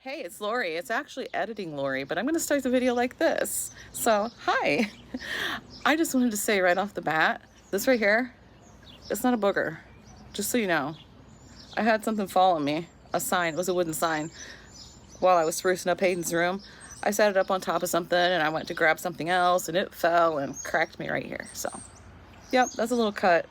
Hey, it's Lori. It's actually editing Lori, but I'm going to start the video like this. So, hi. I just wanted to say right off the bat, this right here, it's not a booger. Just so you know. I had something fall on me. A sign. It was a wooden sign. While I was sprucing up Hayden's room, I set it up on top of something and I went to grab something else and it fell and cracked me right here. So, yep, that's a little cut.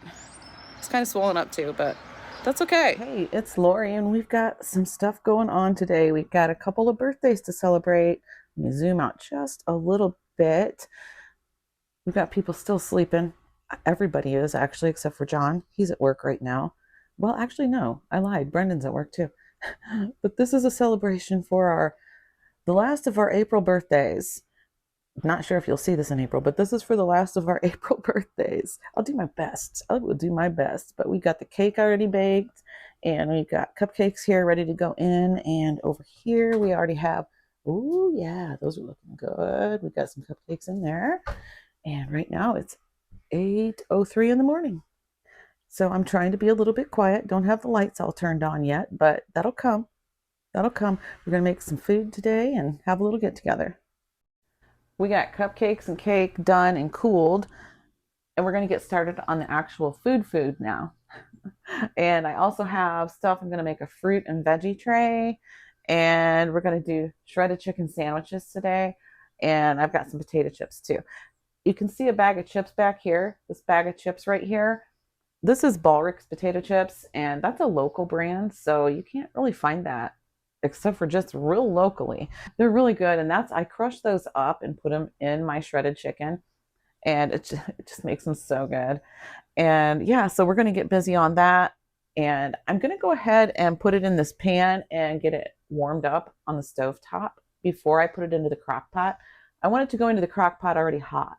It's kind of swollen up too, but that's okay. Hey, it's Lori, and we've got some stuff going on today. We've got a couple of birthdays to celebrate. Let me zoom out just a little bit. We've got people still sleeping. Everybody is actually, except for John. He's at work right now. Well, actually, no, I lied. Brendan's at work too. But this is a celebration for the last of our April birthdays. Not sure if you'll see this in April, but this is for the last of our April birthdays. I'll do my best. I will do my best. But we got the cake already baked, and we've got cupcakes here ready to go in. And over here, we already have, oh, yeah, those are looking good. We've got some cupcakes in there. And right now, it's 8:03 in the morning. So I'm trying to be a little bit quiet. Don't have the lights all turned on yet, but that'll come. That'll come. We're going to make some food today and have a little get together. We got cupcakes and cake done and cooled, and we're going to get started on the actual food now. And I also have stuff. I'm going to make a fruit and veggie tray, and we're going to do shredded chicken sandwiches today, and I've got some potato chips too. You can see a bag of chips back here. This bag of chips right here, this is Balric's potato chips, and that's a local brand, so you can't really find that except for just real locally. They're really good, and I crush those up and put them in my shredded chicken, and it just makes them so good. And yeah, so we're going to get busy on that, and I'm going to go ahead and put it in this pan and get it warmed up on the stove top before I put it into the crock pot. I want it to go into the crock pot already hot.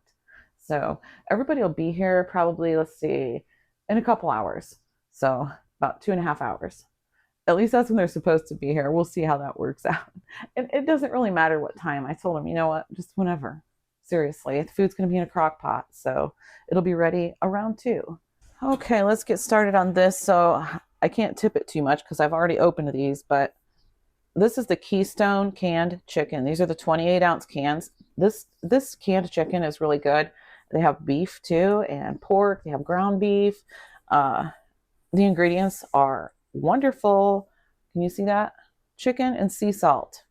So everybody will be here probably, let's see, in a couple hours. So about 2.5 hours. At least that's when they're supposed to be here. We'll see how that works out. And it doesn't really matter what time. I told them, you know what, just whenever. Seriously, the food's going to be in a crock pot, so it'll be ready around 2. Okay, let's get started on this. So I can't tip it too much because I've already opened these, but this is the Keystone canned chicken. These are the 28-ounce cans. This canned chicken is really good. They have beef too and pork. They have ground beef. The ingredients are wonderful. Can you see that? Chicken and sea salt.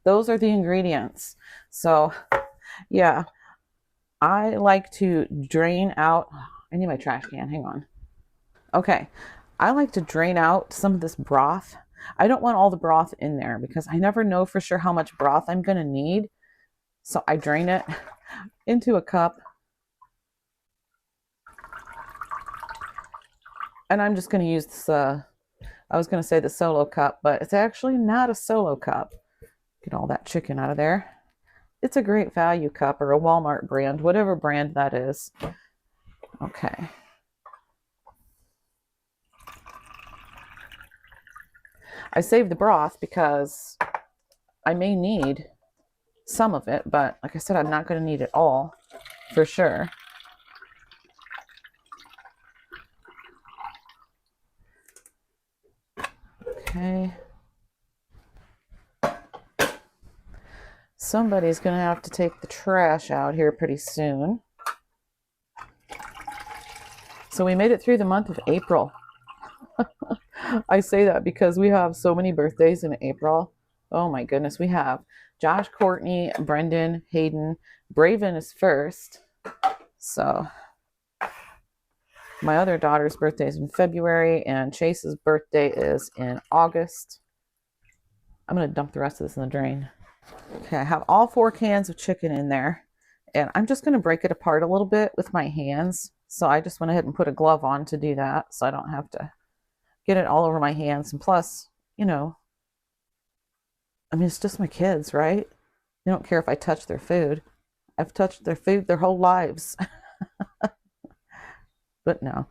Those are the ingredients. So, yeah, I like to drain out. I need my trash can. Hang on. Okay. I like to drain out some of this broth. I don't want all the broth in there because I never know for sure how much broth I'm going to need. So I drain it into a cup. And I'm just going to use this, I was going to say the solo cup, but it's actually not a solo cup. Get all that chicken out of there. It's a great value cup or a Walmart brand, whatever brand that is. Okay. I saved the broth because I may need some of it, but like I said, I'm not going to need it all for sure. Okay. Somebody's going to have to take the trash out here pretty soon. So we made it through the month of April. I say that because we have so many birthdays in April. Oh my goodness, we have Josh, Courtney, Brendan, Hayden. Braven is first. So my other daughter's birthday is in February, and Chase's birthday is in August. I'm going to dump the rest of this in the drain. Okay, I have all 4 cans of chicken in there, and I'm just going to break it apart a little bit with my hands. So I just went ahead and put a glove on to do that so I don't have to get it all over my hands. And plus, you know, I mean, it's just my kids, right? They don't care if I touch their food. I've touched their food their whole lives. But no,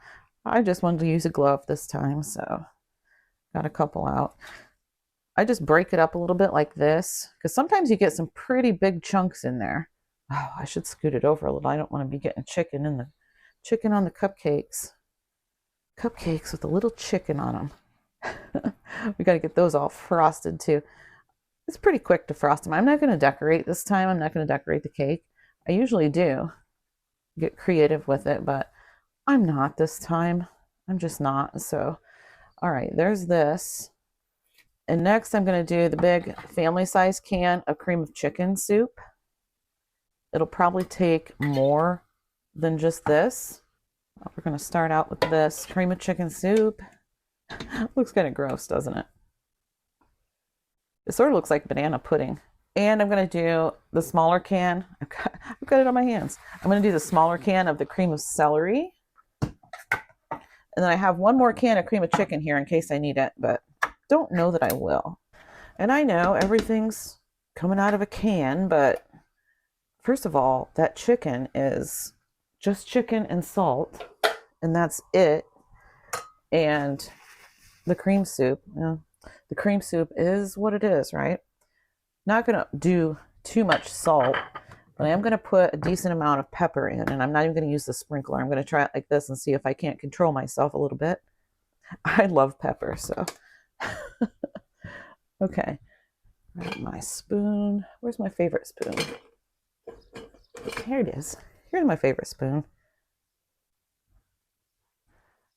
I just wanted to use a glove this time, so got a couple out. I just break it up a little bit like this because sometimes you get some pretty big chunks in there. Oh, I should scoot it over a little. I don't want to be getting chicken on the cupcakes. Cupcakes with a little chicken on them. We got to get those all frosted too. It's pretty quick to frost them. I'm not going to decorate this time. I'm not going to decorate the cake. I usually do get creative with it, but I'm not this time. I'm just not. So, all right, there's this. And next I'm going to do the big family size can of cream of chicken soup. It'll probably take more than just this. We're going to start out with this cream of chicken soup. Looks kind of gross, doesn't it? It sort of looks like banana pudding. And I'm going to do the smaller can. I've got it on my hands. I'm going to do the smaller can of the cream of celery. And then I have one more can of cream of chicken here in case I need it, but don't know that I will. And I know everything's coming out of a can, but first of all, that chicken is just chicken and salt, and that's it. And the cream soup, the cream soup is what it is, right? Not going to do too much salt, but I am going to put a decent amount of pepper in, and I'm not even going to use the sprinkler. I'm going to try it like this and see if I can't control myself a little bit. I love pepper, so. Okay. My spoon. Where's my favorite spoon? Here it is. Here's my favorite spoon.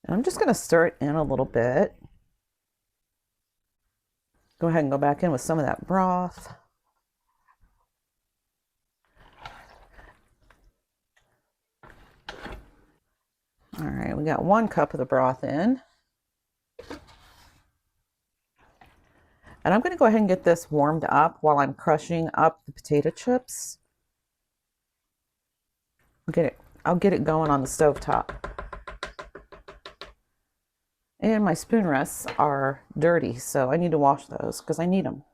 And I'm just going to stir it in a little bit. Go ahead and go back in with some of that broth. All right, we got 1 cup of the broth in. And I'm going to go ahead and get this warmed up while I'm crushing up the potato chips. I'll get it going on the stovetop. And my spoon rests are dirty, so I need to wash those because I need them.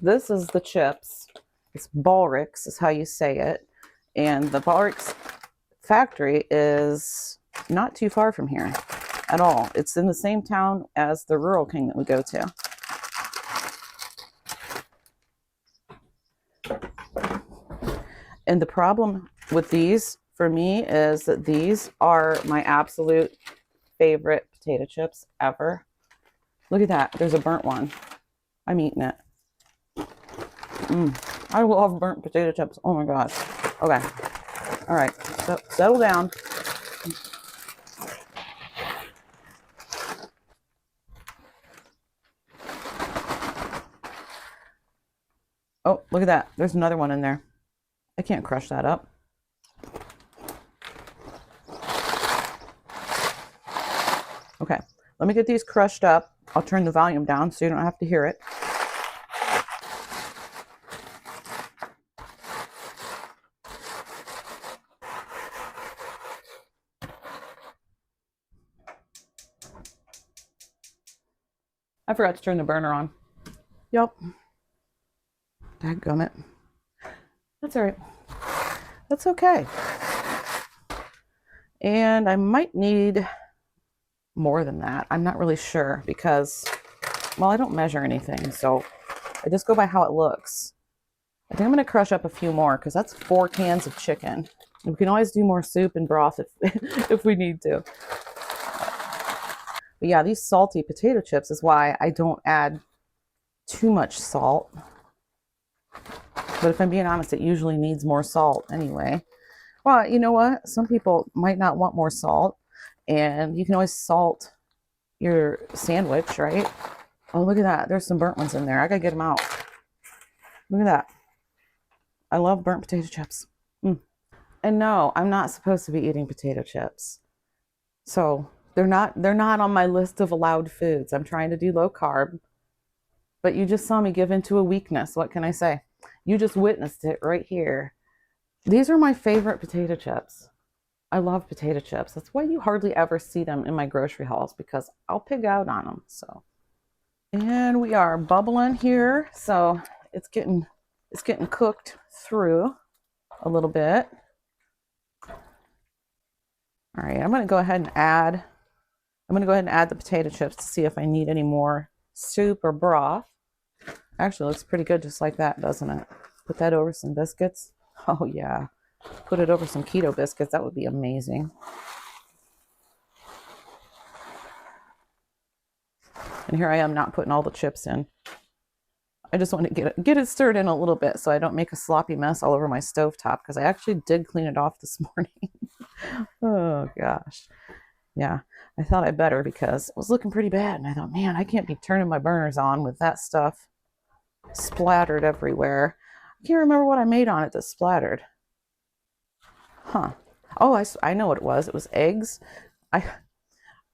This is the chips. It's Balrix is how you say it. And the Balrix factory is not too far from here at all. It's in the same town as the Rural King that we go to. And the problem with these for me is that these are my absolute favorite potato chips ever. Look at that. There's a burnt one. I'm eating it. I love burnt potato chips. Oh my gosh. Okay. All right. So settle down. Oh, look at that. There's another one in there. I can't crush that up. Okay. Let me get these crushed up. I'll turn the volume down so you don't have to hear it. I forgot to turn the burner on. Yep. Dadgummit. That's all right. That's okay. And I might need more than that. I'm not really sure because, well, I don't measure anything, so I just go by how it looks. I think I'm going to crush up a few more because that's 4 cans of chicken. We can always do more soup and broth if we need to. But yeah, these salty potato chips is why I don't add too much salt. But if I'm being honest, it usually needs more salt anyway. Well, you know what? Some people might not want more salt, and you can always salt your sandwich, right? Oh, look at that. There's some burnt ones in there. I gotta get them out. Look at that. I love burnt potato chips. And no, I'm not supposed to be eating potato chips. So they're not on my list of allowed foods. I'm trying to do low carb. But you just saw me give into a weakness. What can I say? You just witnessed it right here. These are my favorite potato chips. I love potato chips. That's why you hardly ever see them in my grocery hauls because I'll pig out on them. So, and we are bubbling here. So it's getting cooked through a little bit. All right, I'm going to go ahead and add the potato chips to see if I need any more soup or broth. Actually, it looks pretty good just like that, doesn't it? Put that over some biscuits. Oh, yeah. Put it over some keto biscuits. That would be amazing. And here I am not putting all the chips in. I just want to get it stirred in a little bit so I don't make a sloppy mess all over my stovetop, because I actually did clean it off this morning. Oh gosh. Yeah, I thought I better because it was looking pretty bad. And I thought, man, I can't be turning my burners on with that stuff splattered everywhere. I can't remember what I made on it that splattered. Huh. Oh, I know what it was. It was eggs. I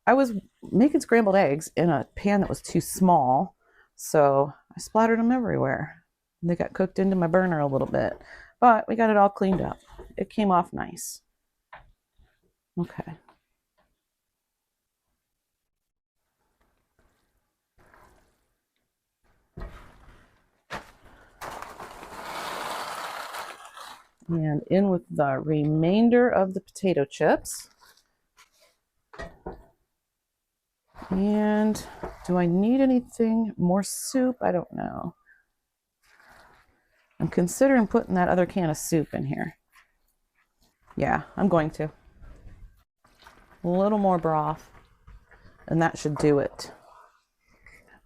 I was making scrambled eggs in a pan that was too small, so I splattered them everywhere. They got cooked into my burner a little bit, but we got it all cleaned up. It came off nice. Okay. And in with the remainder of the potato chips. And do I need anything more soup? I don't know. I'm considering putting that other can of soup in here. Yeah, I'm going to. A little more broth, and that should do it.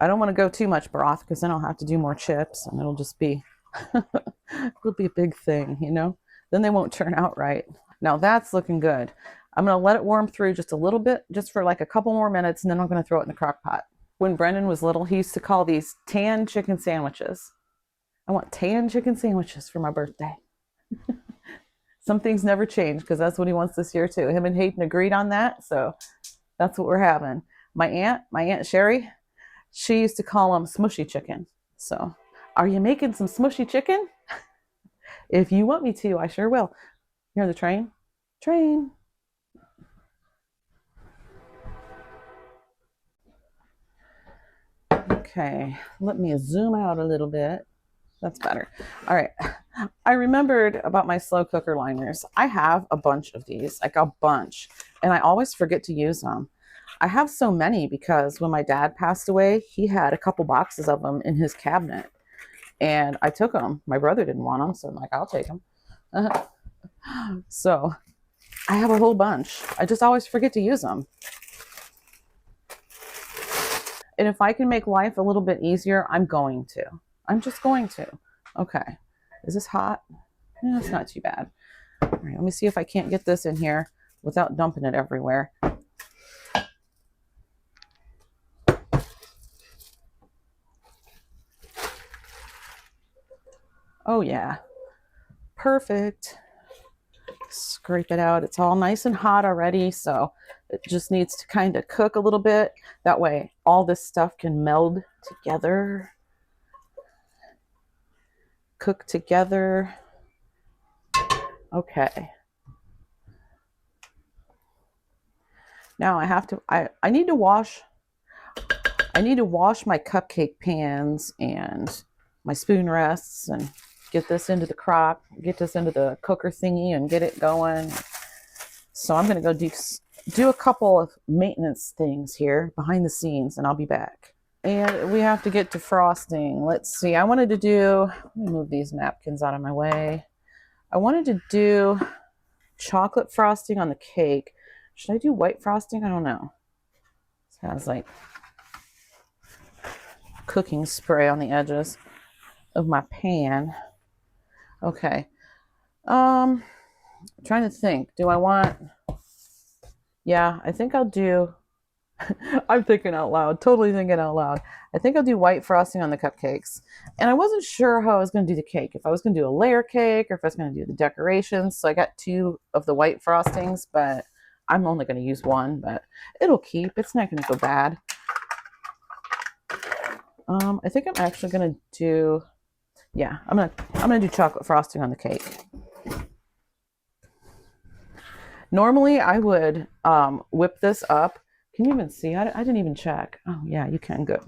I don't want to go too much broth because then I'll have to do more chips and it'll just be it'll be a big thing, you know? Then they won't turn out right. Now that's looking good. I'm going to let it warm through just a little bit, just for like a couple more minutes, and then I'm going to throw it in the crock pot. When Brendan was little, he used to call these tan chicken sandwiches. I want tan chicken sandwiches for my birthday. Some things never change because that's what he wants this year too. Him and Hayden agreed on that, so that's what we're having. My aunt Sherry, she used to call them smushy chicken. So, are you making some smushy chicken? If you want me to, I sure will. You hear the train? Train. Okay, let me zoom out a little bit. That's better. All right. I remembered about my slow cooker liners. I have a bunch of these, like a bunch, and I always forget to use them. I have so many because when my dad passed away, he had a couple boxes of them in his cabinet, and I took them. My brother didn't want them, so I'm like, I'll take them. So I have a whole bunch. I just always forget to use them. And if I can make life a little bit easier, I'm going to. I'm just going to. Okay. Is this hot? Yeah, it's not too bad. All right, let me see if I can't get this in here without dumping it everywhere. Oh yeah. Perfect. Scrape it out. It's all nice and hot already, so it just needs to kind of cook a little bit. That way all this stuff can meld together. Cook together. Okay. Now I need to wash my cupcake pans and my spoon rests and get this into the crock, get this into the cooker thingy and get it going. So I'm going to go do a couple of maintenance things here behind the scenes, and I'll be back. And we have to get to frosting. Let's see. Let me move these napkins out of my way. I wanted to do chocolate frosting on the cake. Should I do white frosting? I don't know. It has like cooking spray on the edges of my pan. Okay. Trying to think. Yeah, I think I'll do I'm thinking out loud, totally thinking out loud. I think I'll do white frosting on the cupcakes. And I wasn't sure how I was going to do the cake. If I was going to do a layer cake or if I was going to do the decorations. So I got 2 of the white frostings, but I'm only going to use 1, but it'll keep. It's not going to go bad. I think I'm actually going to do, yeah, I'm going to do chocolate frosting on the cake. Normally I would whip this up. Can you even see? I didn't even check. Oh yeah, you can. Good.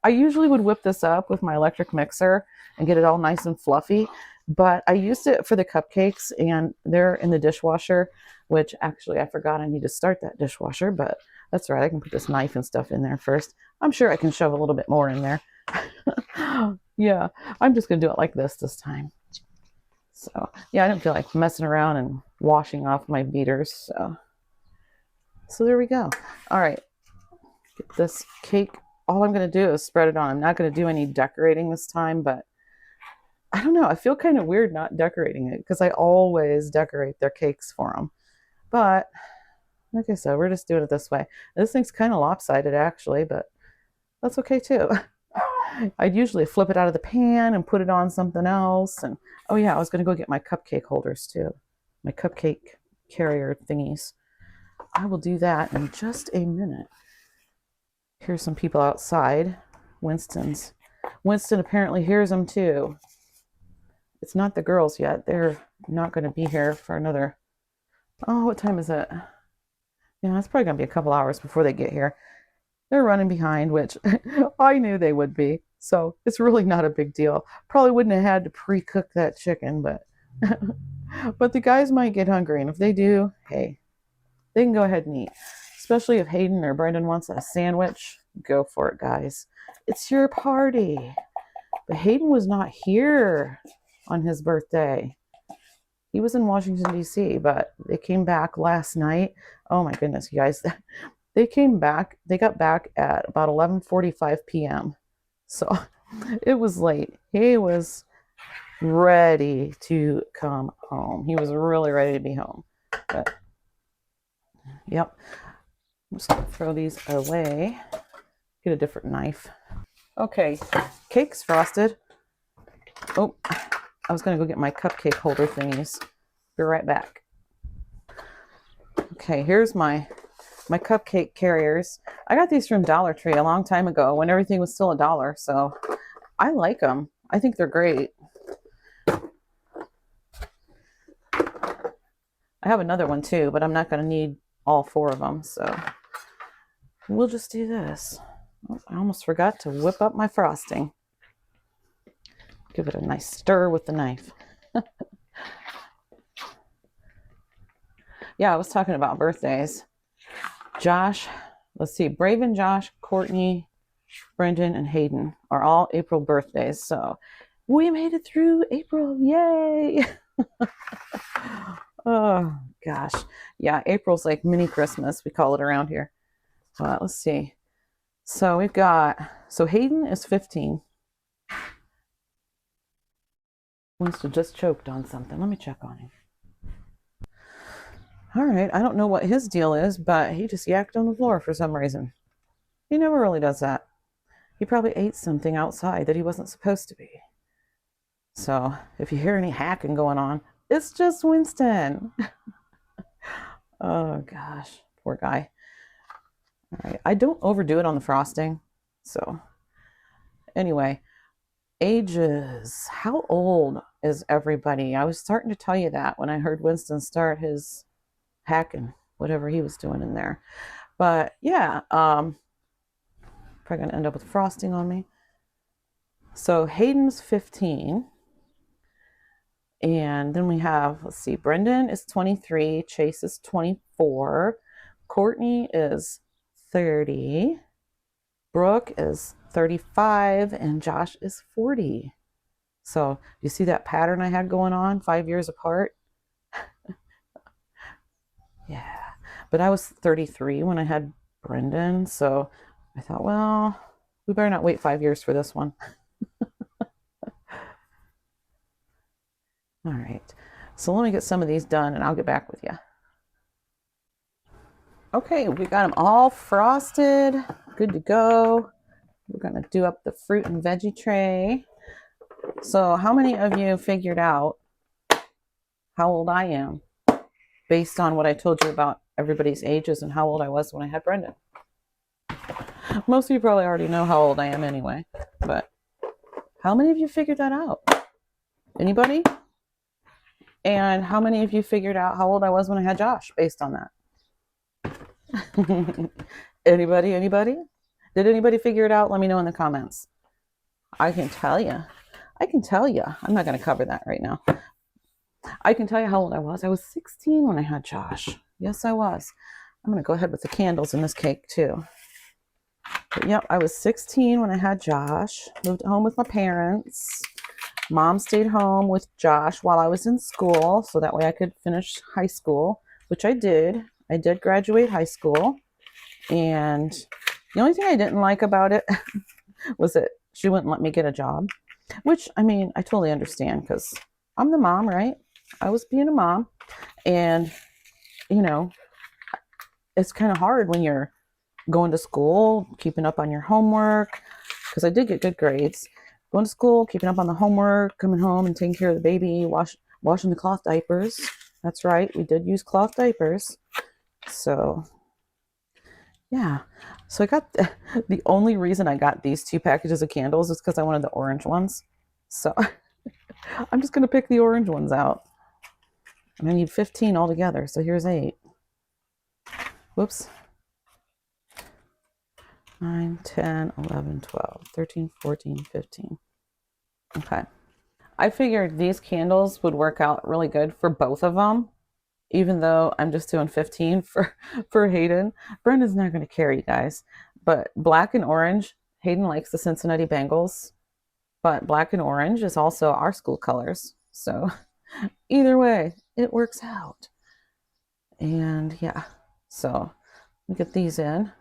I usually would whip this up with my electric mixer and get it all nice and fluffy, but I used it for the cupcakes and they're in the dishwasher, which actually I forgot I need to start that dishwasher, but that's right. I can put this knife and stuff in there first. I'm sure I can shove a little bit more in there. Yeah, I'm just going to do it like this time. So yeah, I don't feel like messing around and washing off my beaters. So there we go. All right, get this cake all I'm going to do is spread it on. I'm not going to do any decorating this time, but I don't know. I feel kind of weird not decorating it because I always decorate their cakes for them. But like I said, we're just doing it this way. This thing's kind of lopsided actually, but that's okay too. I'd usually flip it out of the pan and put it on something else. And oh yeah, I was going to go get my cupcake holders too. My cupcake carrier thingies. I will do that in just a minute. Here's some people outside. Winston apparently hears them too. It's not the girls yet. They're not going to be here for another, oh, what time is it? Yeah, it's probably going to be a couple hours before they get here. They're running behind, which I knew they would be. So it's really not a big deal. Probably wouldn't have had to pre-cook that chicken, but but the guys might get hungry. And if they do, hey, they can go ahead and eat. Especially if Hayden or Brendan wants a sandwich, go for it, guys. It's your party. But Hayden was not here on his birthday. He was in Washington, D.C., but they came back last night. Oh, my goodness, you guys. They got back at about 11:45 p.m. So it was late. He was ready to come home. He was really ready to be home. But, yep. I'm just going to throw these away. Get a different knife. Okay, cake's frosted. Oh, I was going to go get my cupcake holder thingies. Be right back. Okay, here's my cupcake carriers. I got these from Dollar Tree a long time ago when everything was still $1, so I like them. I think they're great. I have another one too, but I'm not going to need all 4 of them, so we'll just do this. Oh, I almost forgot to whip up my frosting. Give it a nice stir with the knife. Yeah, I was talking about birthdays. Josh, let's see, Braven, Josh, Courtney, Brendan, and Hayden are all April birthdays. So we made it through April. Yay! Oh, gosh. Yeah, April's like mini Christmas, we call it around here. Let's see. So we've got, so Hayden is 15. Winston just choked on something. Let me check on him. All right, I don't know what his deal is, but he just yacked on the floor for some reason. He never really does that. He probably ate something outside that he wasn't supposed to be. So if you hear any hacking going on, it's just Winston. Oh gosh, poor guy. All right, I don't overdo it on the frosting. So anyway, ages. How old is everybody? I was starting to tell you that when I heard Winston start his hacking, whatever he was doing in there. But yeah, probably gonna end up with frosting on me. So Hayden's 15. And then we have, let's see, Brendan is 23, Chase is 24, Courtney is 30, Brooke is 35, and Josh is 40. So you see that pattern I had going on, 5 years apart? Yeah, but I was 33 when I had Brendan, so I thought, well, we better not wait 5 years for this one. All right, so let me get some of these done and I'll get back with you. Okay, we got them all frosted, good to go. We're gonna do up the fruit and veggie tray. So how many of you figured out how old I am based on what I told you about everybody's ages and how old I was when I had Brendan? Most of you probably already know how old I am anyway, but how many of you figured that out? Anybody? And how many of you figured out how old I was when I had Josh based on that? Anybody? Anybody? Did anybody figure it out? Let me know in the comments. I can tell you. I'm not going to cover that right now. I can tell you how old I was. I was 16 when I had Josh. Yes, I was. I'm going to go ahead with the candles in this cake too. But yep, I was 16 when I had Josh. Moved home with my parents. Mom stayed home with Josh while I was in school, so that way I could finish high school, which I did. I did graduate high school, and The only thing I didn't like about it was that she wouldn't let me get a job, which, I mean, I totally understand because I'm the mom, right? I was being a mom. And, you know, it's kind of hard when you're going to school, keeping up on your homework, because I did get good grades. Going to school, keeping up on the homework, coming home and taking care of the baby, washing the cloth diapers. That's right, we did use cloth diapers. So, yeah. So I got the only reason I got these 2 packages of candles is because I wanted the orange ones. So I'm just going to pick the orange ones out. And I need 15 altogether. So here's 8. Whoops. 9, 10, 11, 12, 13, 14, 15. Okay. I figured these candles would work out really good for both of them, even though I'm just doing 15 for Hayden. Brenda's not going to care, you guys. But black and orange, Hayden likes the Cincinnati Bengals, but black and orange is also our school colors. So either way, it works out. And yeah, so we get these in.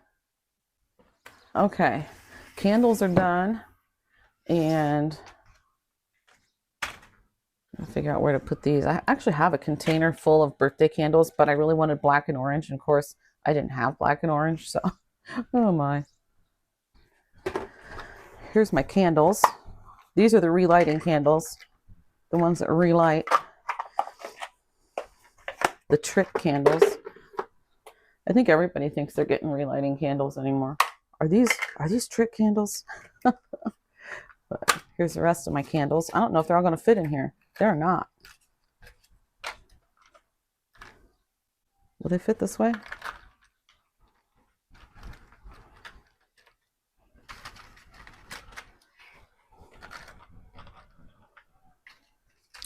Okay, candles are done. And I'll figure out where to put these. I actually have a container full of birthday candles, but I really wanted black and orange. And of course, I didn't have black and orange. So, oh my. Here's my candles. These are the relighting candles, the ones that relight. The trick candles. I think everybody thinks they're getting relighting candles anymore. Are these trick candles? But here's the rest of my candles. I don't know if they're all going to fit in here. They're not. Will they fit this way?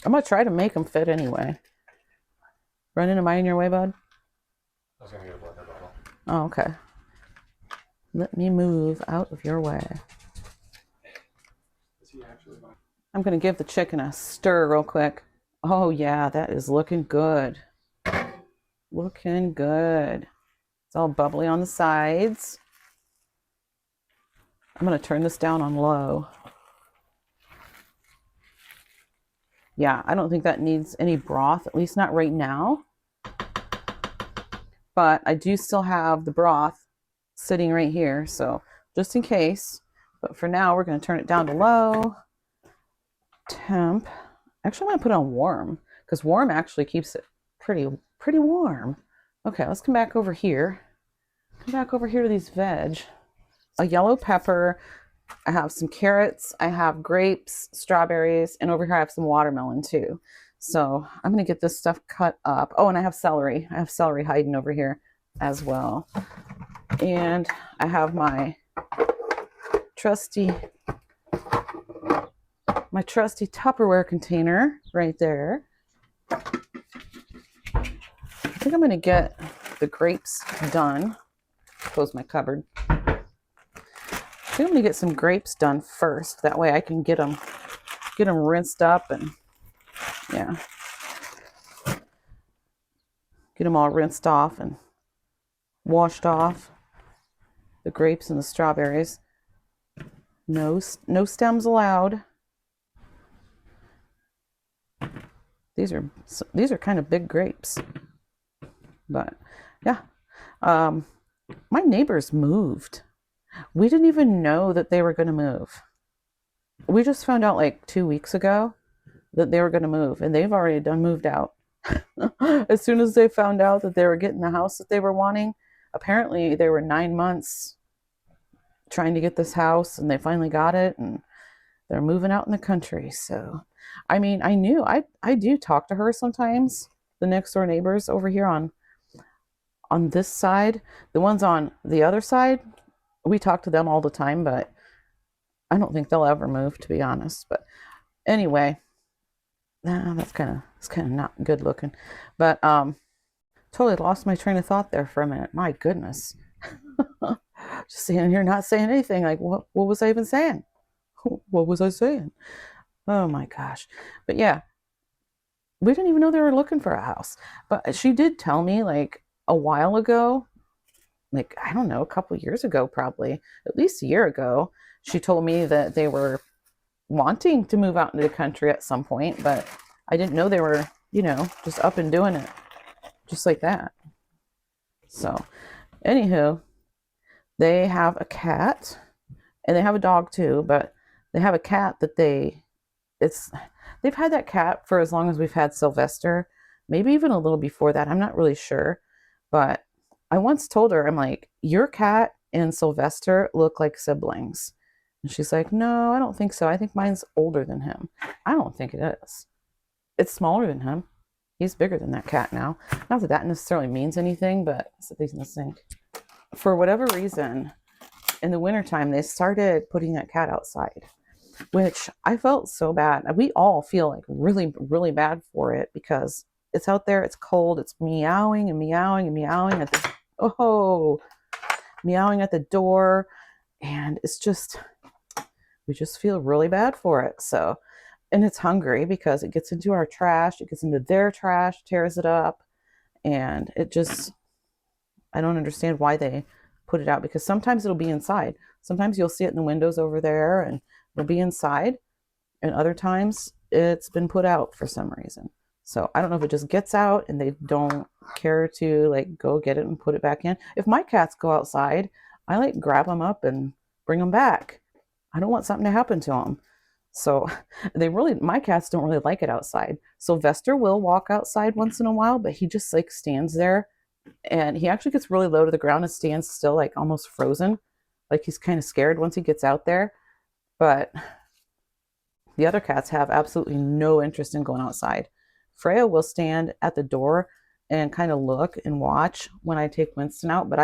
I'm going to try to make them fit anyway. Brendan, am I in your way, bud? I was going to get a blender bottle. Oh, okay. Let me move out of your way. Is he actually going? I'm going to give the chicken a stir real quick. Oh, yeah, that is looking good. Looking good. It's all bubbly on the sides. I'm going to turn this down on low. Yeah, I don't think that needs any broth, at least not right now. But I do still have the broth sitting right here, so just in case. But for now, we're going to turn it down to low. Temp. Actually, I'm going to put it on warm, because warm actually keeps it pretty warm. Okay, let's come back over here. Come back over here to these veg. A yellow pepper. I have some carrots. I have grapes, strawberries, and over here I have some watermelon too. So I'm going to get this stuff cut up. Oh, and I have celery. I have celery hiding over here as well. And I have my trusty Tupperware container right there. I think I'm going to get the grapes done. Close my cupboard. I think I'm going to get some grapes done first. That way I can get them rinsed up and yeah. Get them all rinsed off and washed off. The grapes and the strawberries. No stems allowed. These are kind of big grapes. But yeah. My neighbors moved. We didn't even know that they were going to move. We just found out like 2 weeks ago that they were going to move, and they've already done moved out. As soon as they found out that they were getting the house that they were wanting, apparently they were 9 months trying to get this house, and they finally got it, and they're moving out in the country. So, I mean, I do talk to her sometimes, the next door neighbors over here on this side. The ones on the other side, we talk to them all the time, but I don't think they'll ever move, to be honest. But anyway, it's kind of not good looking. But totally lost my train of thought there for a minute. My goodness. Just sitting here not saying anything. Like, what was I even saying? What was I saying? Oh my gosh. But yeah, we didn't even know they were looking for a house. But she did tell me like a while ago like, I don't know, a couple years ago, probably at least a year ago. She told me that they were wanting to move out into the country at some point, but I didn't know they were, just up and doing it just like that. So, anywho, they have a cat and they have a dog too, but they have a cat that they've had that cat for as long as we've had Sylvester, maybe even a little before that. I'm not really sure, but I once told her, I'm like, your cat and Sylvester look like siblings. And she's like, no, I don't think so. I think mine's older than him. I don't think it is. It's smaller than him. He's bigger than that cat now. Not that that necessarily means anything, but it's at least in the sink. For whatever reason, in the wintertime, they started putting that cat outside, which I felt so bad. We all feel like really, really bad for it because it's out there, it's cold, it's meowing and meowing and meowing at meowing at the door. And it's just, we just feel really bad for it. So, and it's hungry because it gets into our trash, it gets into their trash, tears it up. And it just, I don't understand why they put it out, because sometimes it'll be inside. Sometimes you'll see it in the windows over there and it'll be inside. And other times it's been put out for some reason. So I don't know if it just gets out and they don't care to like go get it and put it back in. If my cats go outside, I like grab them up and bring them back. I don't want something to happen to them. So my cats don't really like it outside. Sylvester will walk outside once in a while, but he just like stands there and he actually gets really low to the ground and stands still, like almost frozen. Like he's kind of scared once he gets out there. But the other cats have absolutely no interest in going outside. Freya will stand at the door and kind of look and watch when I take Winston out, but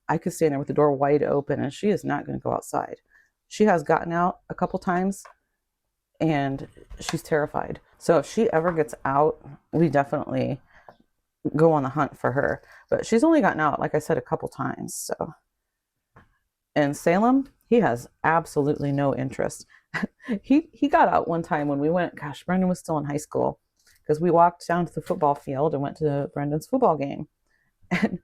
I could stand there with the door wide open and she is not going to go outside. She has gotten out a couple times and she's terrified. So if she ever gets out, we definitely go on the hunt for her. But she's only gotten out, like I said, a couple times. So, and Salem, he has absolutely no interest. he got out one time when we went, gosh, Brendan was still in high school, because we walked down to the football field and went to Brendan's football game. And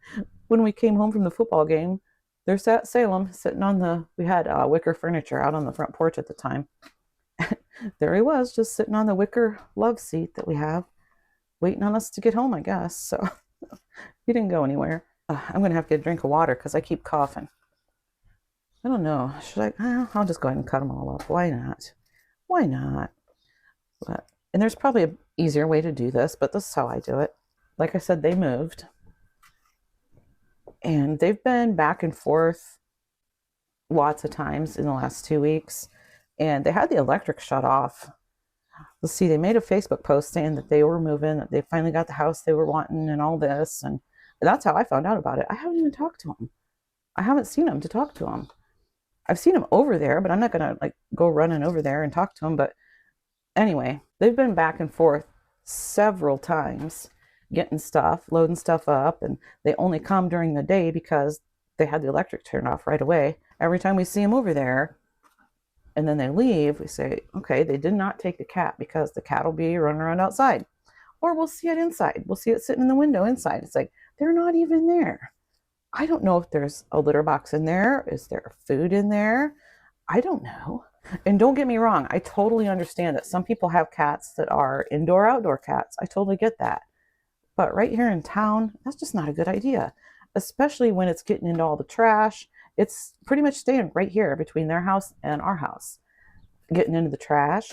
when we came home from the football game, there sat Salem sitting on we had wicker furniture out on the front porch at the time. There he was, just sitting on the wicker love seat that we have, waiting on us to get home, I guess. So he didn't go anywhere. I'm going to have to get a drink of water because I keep coughing. I don't know. Should I? I'll just go ahead and cut them all up. Why not? Why not? And there's probably an easier way to do this, but this is how I do it. Like I said, they moved. And they've been back and forth lots of times in the last 2 weeks. And they had the electric shut off. Let's see, they made a Facebook post saying that they were moving, that they finally got the house they were wanting and all this. And that's how I found out about it. I haven't even talked to them. I haven't seen them to talk to them. I've seen them over there, but I'm not going to like go running over there and talk to them. But anyway, they've been back and forth several times getting stuff, loading stuff up. And they only come during the day because they had the electric turned off right away. Every time we see them over there, and then they leave, we say, okay, they did not take the cat because the cat will be running around outside. Or we'll see it inside. We'll see it sitting in the window inside. It's like, they're not even there. I don't know if there's a litter box in there. Is there food in there? I don't know. And don't get me wrong, I totally understand that some people have cats that are indoor, outdoor cats. I totally get that. But right here in town, that's just not a good idea, especially when it's getting into all the trash. It's pretty much staying right here between their house and our house, getting into the trash,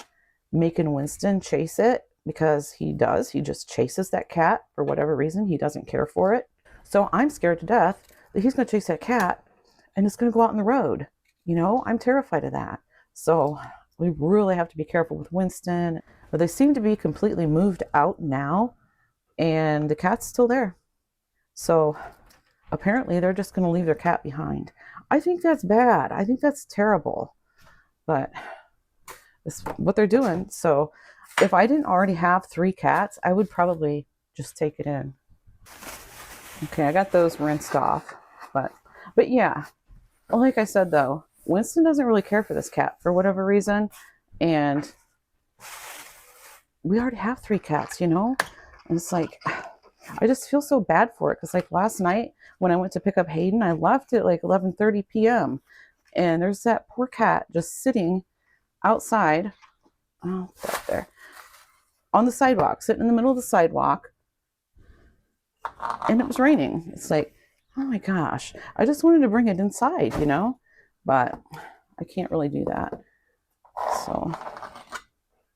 making Winston chase it because he does. He just chases that cat for whatever reason. He doesn't care for it. So I'm scared to death that he's going to chase that cat and it's going to go out on the road. I'm terrified of that. So we really have to be careful with Winston. But they seem to be completely moved out now and the cat's still there. So apparently they're just going to leave their cat behind. I think that's bad. I think that's terrible. But it's what they're doing. So if I didn't already have 3 cats, I would probably just take it in. Okay, I got those rinsed off. But yeah, like I said though, Winston doesn't really care for this cat for whatever reason. And we already have 3 cats, And it's like, I just feel so bad for it because like last night when I went to pick up Hayden, I left at like 11:30 p.m. and there's that poor cat just sitting outside, oh, up there on the sidewalk, sitting in the middle of the sidewalk, and it was raining. It's like, oh my gosh, I just wanted to bring it inside, you know, but I can't really do that. So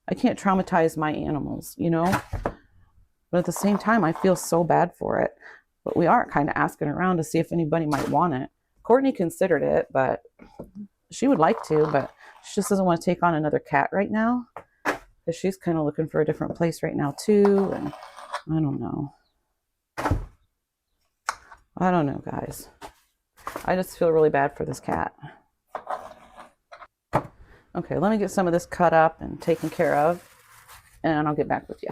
I can't traumatize my animals, you know, but at the same time, I feel so bad for it. But we are kind of asking around to see if anybody might want it. Courtney considered it, but she would like to, but she just doesn't want to take on another cat right now because she's kind of looking for a different place right now too. And I don't know. I don't know, guys. I just feel really bad for this cat. Okay, let me get some of this cut up and taken care of, and I'll get back with you.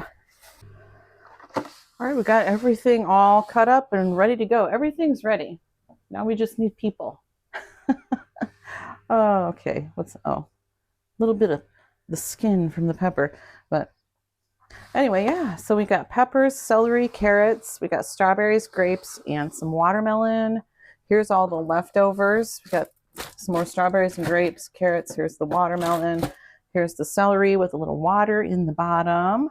All right, we got everything all cut up and ready to go. Everything's ready. Now we just need people. Oh, okay. A little bit of the skin from the pepper. But anyway, yeah. So we got peppers, celery, carrots. We got strawberries, grapes, and some watermelon. Here's all the leftovers. We got some more strawberries and grapes, carrots. Here's the watermelon. Here's the celery with a little water in the bottom.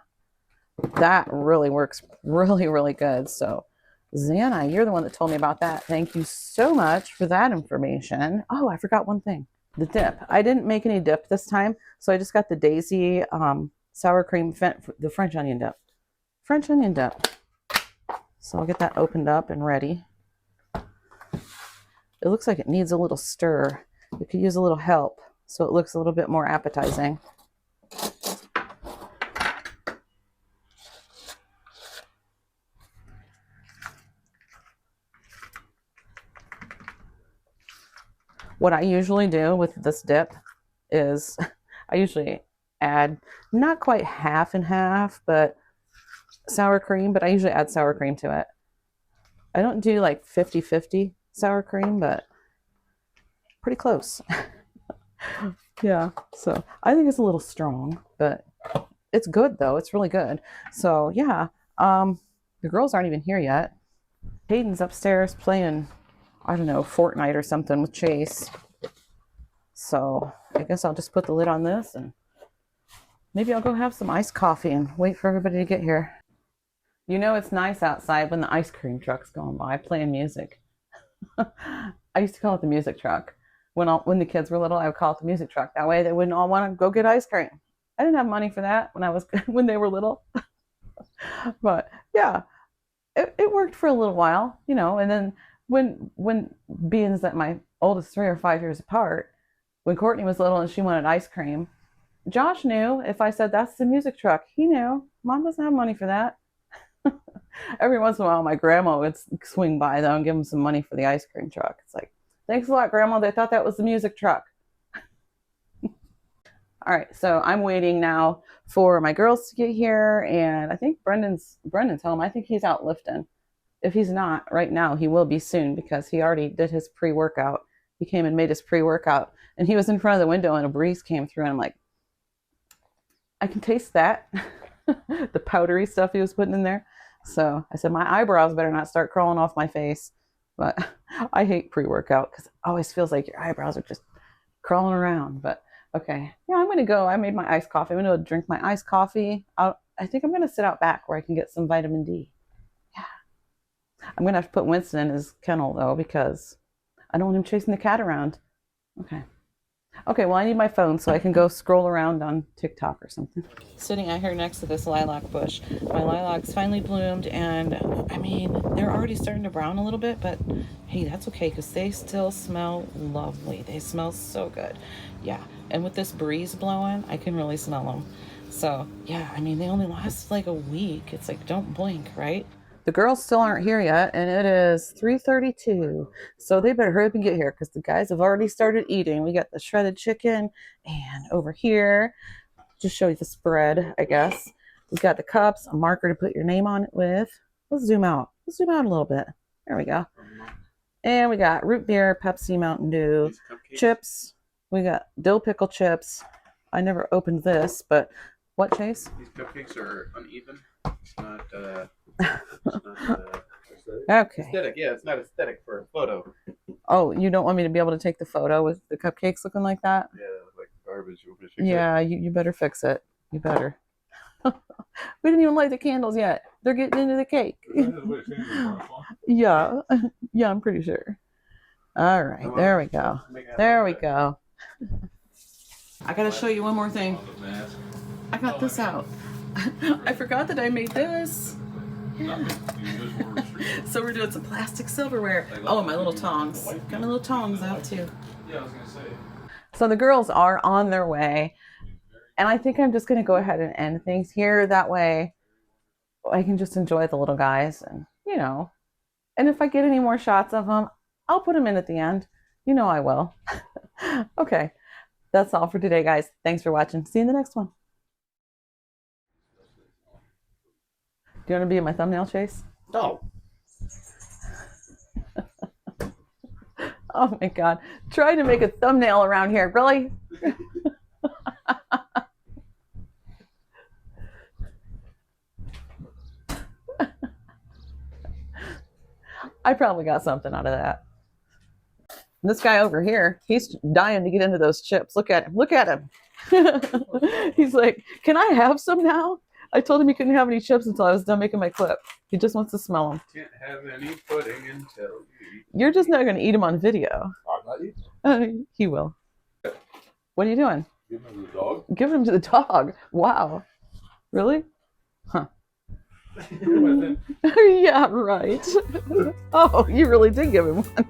That really works really, really good. So Xana, you're the one that told me about that. Thank you so much for that information. Oh, I forgot one thing. The dip. I didn't make any dip this time, so I just got the Daisy sour cream, the French onion dip. French onion dip. So I'll get that opened up and ready. It looks like it needs a little stir. It could use a little help, so it looks a little bit more appetizing. What I usually do with this dip is I usually add not quite half and half, but sour cream, but I usually add sour cream to it. I don't do like 50-50 sour cream, but pretty close. Yeah, so I think it's a little strong, but it's good though. It's really good. So yeah, the girls aren't even here yet. Hayden's upstairs playing, I don't know, Fortnite or something with Chase. So I guess I'll just put the lid on this and maybe I'll go have some iced coffee and wait for everybody to get here. You know it's nice outside when the ice cream truck's going by playing music. I used to call it the music truck. When the kids were little, I would call it the music truck. That way they wouldn't all want to go get ice cream. I didn't have money for that when they were little. But yeah, it worked for a little while, you know, and then when being that my oldest 3 or 5 years apart, when Courtney was little and she wanted ice cream, Josh knew if I said that's the music truck, he knew Mom doesn't have money for that. Every once in a while, my grandma would swing by though and give him some money for the ice cream truck. It's like, thanks a lot, Grandma. They thought that was the music truck. All right, so I'm waiting now for my girls to get here, and I think Brendan's home. I think he's out lifting. If he's not right now, he will be soon because he already did his pre-workout. He came and made his pre-workout, and he was in front of the window, and a breeze came through, and I'm like, I can taste that, the powdery stuff he was putting in there. So I said, my eyebrows better not start crawling off my face. But I hate pre-workout because it always feels like your eyebrows are just crawling around. But okay, yeah, I'm gonna go. I made my iced coffee. I'm gonna drink my iced coffee. I think I'm gonna sit out back where I can get some vitamin D. Yeah, I'm gonna have to put Winston in his kennel though because I don't want him chasing the cat around. Okay. Okay, well, I need my phone so I can go scroll around on TikTok or something. Sitting out here next to this lilac bush. My lilacs finally bloomed, and I mean, they're already starting to brown a little bit, but hey, that's okay because they still smell lovely. They smell so good. Yeah, and with this breeze blowing, I can really smell them. So, yeah, I mean, they only last like a week. It's like, don't blink, right? The girls still aren't here yet, and it is 3:32. So they better hurry up and get here because the guys have already started eating. We got the shredded chicken, and over here, just show you the spread, I guess. We've got the cups, a marker to put your name on it with. Let's zoom out. Let's zoom out a little bit. There we go. And we got root beer, Pepsi, Mountain Dew, chips. We got dill pickle chips. I never opened this, but What, Chase? These cupcakes are uneven. It's not, Okay. aesthetic. Yeah, it's not aesthetic for a photo. Oh, you don't want me to be able to take the photo with the cupcakes looking like that? Yeah, they look like garbage. You want me to fix Yeah, you better fix it. You better. We didn't even light the candles yet. They're getting into the cake. Yeah. Yeah, I'm pretty sure. All right, there we go. There we go. I gotta show you one more thing. I got this out. I forgot that I made this. Yeah. So we're doing some plastic silverware. Oh, my little tongs. Got my little tongs out too. Yeah, I was gonna say. So the girls are on their way. And I think I'm just gonna go ahead and end things here. That way I can just enjoy the little guys and, you know. And if I get any more shots of them, I'll put them in at the end. You know I will. Okay. That's all for today, guys. Thanks for watching. See you in the next one. Do you want to be in my thumbnail, Chase? No. Oh my God. Trying to make a thumbnail around here. Really? I probably got something out of that. This guy over here, he's dying to get into those chips. Look at him. Look at him. He's like, can I have some now? I told him he couldn't have any chips until I was done making my clip. He just wants to smell them. Can't have any pudding until you. You're just not going to eat them on video. I'm not eating. He will. What are you doing? Give him to the dog. Giving him to the dog. Wow. Really? Huh. Yeah, right. Oh, you really did give him one.